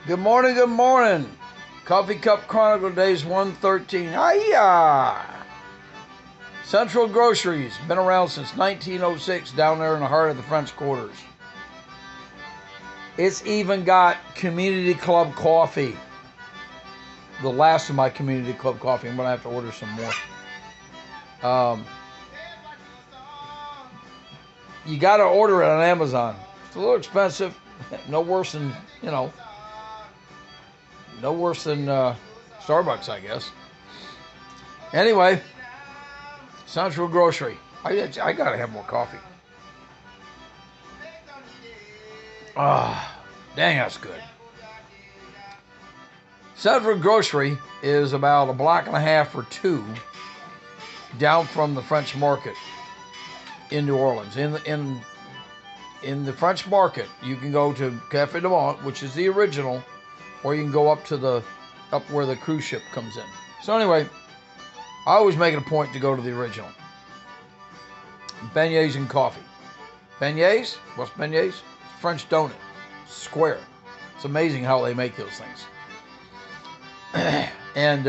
Good morning, good morning. Coffee Cup Chronicle days 113. Hiya! Central Groceries, been around since 1906 down there in the heart of the French Quarters. It's even got community club coffee. The last of my community club coffee. I'm going to have to order some more. You got to order it on Amazon. It's a little expensive. No worse than, no worse than Starbucks, I guess. Anyway, Central Grocery. I got to have more coffee. Dang, that's good. Central Grocery is about a block and a half or two down from the French Market in New Orleans. In the French Market, you can go to Cafe du Monde, which is the original, or you can go up where the cruise ship comes in. So anyway, I always make it a point to go to the original. Beignets and coffee. Beignets? What's beignets? French donut. Square. It's amazing how they make those things. And,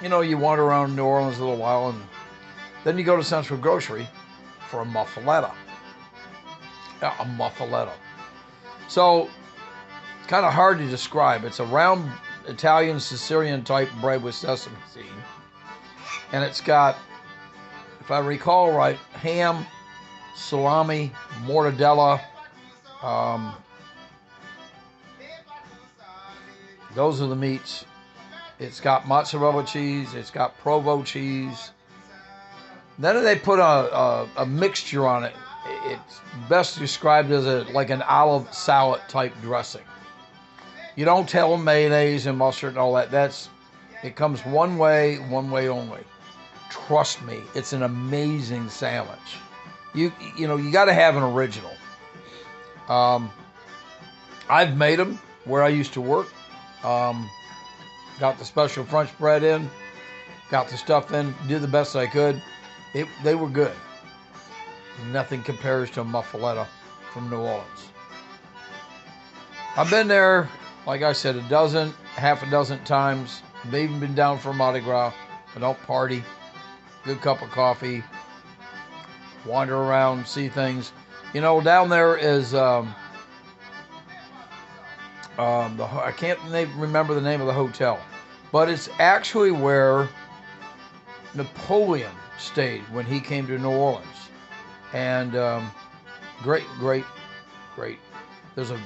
you wander around New Orleans a little while, and then you go to Central Grocery for a muffaletta. Yeah, a muffaletta. So, it's kind of hard to describe. It's a round Italian Sicilian type bread with sesame seed. And it's got, if I recall right, ham, salami, mortadella. Those are the meats. It's got mozzarella cheese. It's got provo cheese. Then they put a mixture on it. It's best described as like an olive salad type dressing. You don't tell them mayonnaise and mustard and all that. It comes one way only. Trust me, it's an amazing sandwich. You got to have an original. I've made them where I used to work. Got the special French bread in, got the stuff in, did the best I could. They were good. Nothing compares to a muffaletta from New Orleans. I've been there, like I said, half a dozen times. I've even been down for Mardi Gras. I don't party. Good cup of coffee. Wander around, see things. Down there is I can't remember the name of the hotel, but it's actually where Napoleon stayed when he came to New Orleans. And great. There's a.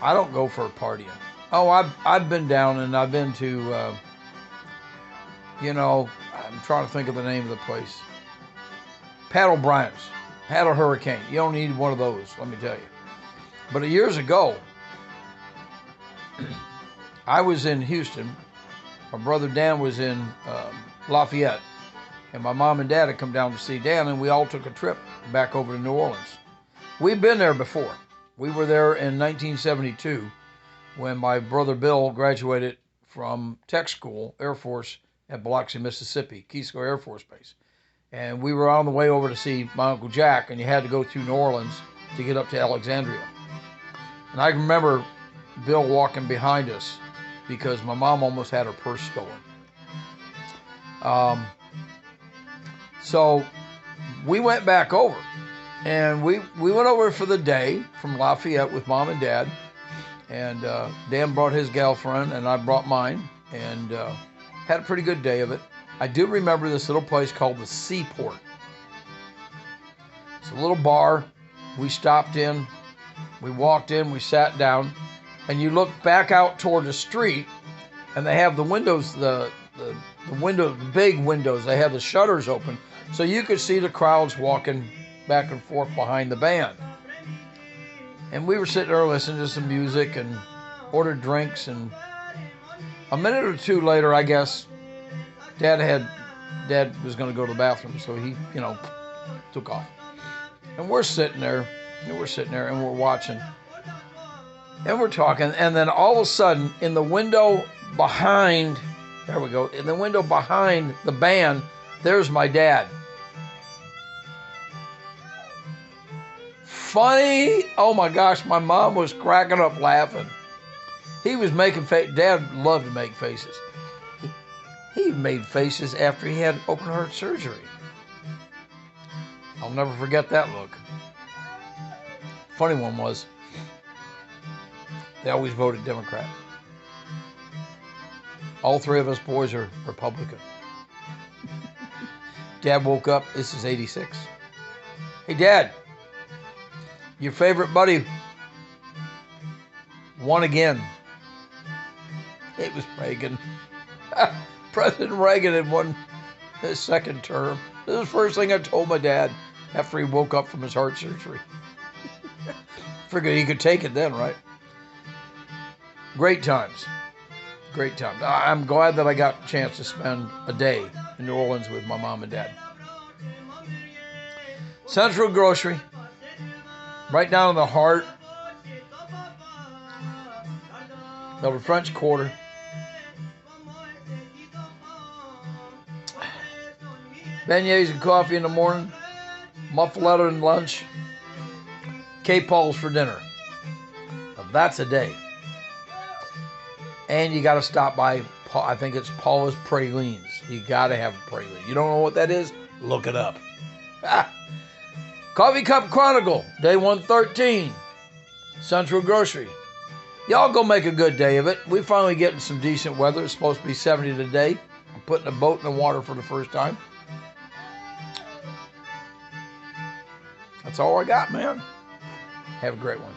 I don't go for partying. Oh, I've been down and I've been to. I'm trying to think of the name of the place. Paddle Bryant's, Paddle Hurricane. You don't need one of those, let me tell you. But years ago, I was in Houston. My brother Dan was in Lafayette. And my mom and dad had come down to see Dan, and we all took a trip back over to New Orleans. We'd been there before. We were there in 1972 when my brother Bill graduated from tech school, Air Force, at Biloxi, Mississippi, Keysco Air Force Base. And we were on the way over to see my Uncle Jack, and you had to go through New Orleans to get up to Alexandria. And I remember Bill walking behind us because my mom almost had her purse stolen. So we went back over, and we went over for the day from Lafayette with mom and dad, and Dan brought his girlfriend and I brought mine, and had a pretty good day of it. I do remember this little place called the Seaport. It's a little bar. We stopped in, we walked in, we sat down, and you look back out toward the street, and they have the windows, the big windows, they have the shutters open, so you could see the crowds walking back and forth behind the band. And we were sitting there listening to some music and ordered drinks, and a minute or two later, I guess, Dad was going to go to the bathroom, so he, took off. And we're sitting there, and we're watching. And we're talking, and then all of a sudden, in the window behind, in the window behind the band, there's my dad. funny. Oh my gosh, my mom was cracking up laughing. He was making faces. Dad loved to make faces. He made faces after he had open heart surgery. I'll never forget that look. Funny one was, they always voted Democrat. All three of us boys are Republican. Dad woke up, this is 86. Hey, Dad, your favorite buddy won again. It was Reagan. President Reagan had won his second term. This is the first thing I told my dad after he woke up from his heart surgery. Figured he could take it then, right? Great times. Great times. I'm glad that I got a chance to spend a day in New Orleans with my mom and dad. Central Grocery, right down in the heart of the French Quarter. Beignets and coffee in the morning, muffaletta and lunch, K. Paul's for dinner. Now that's a day. And you got to stop by, I think it's Paula's Pralines. You got to have a praline. You don't know what that is? Look it up. Coffee Cup Chronicle, day 113, Central Grocery. Y'all go make a good day of it. We're finally getting some decent weather. It's supposed to be 70 today. I'm putting a boat in the water for the first time. That's all I got, man. Have a great one.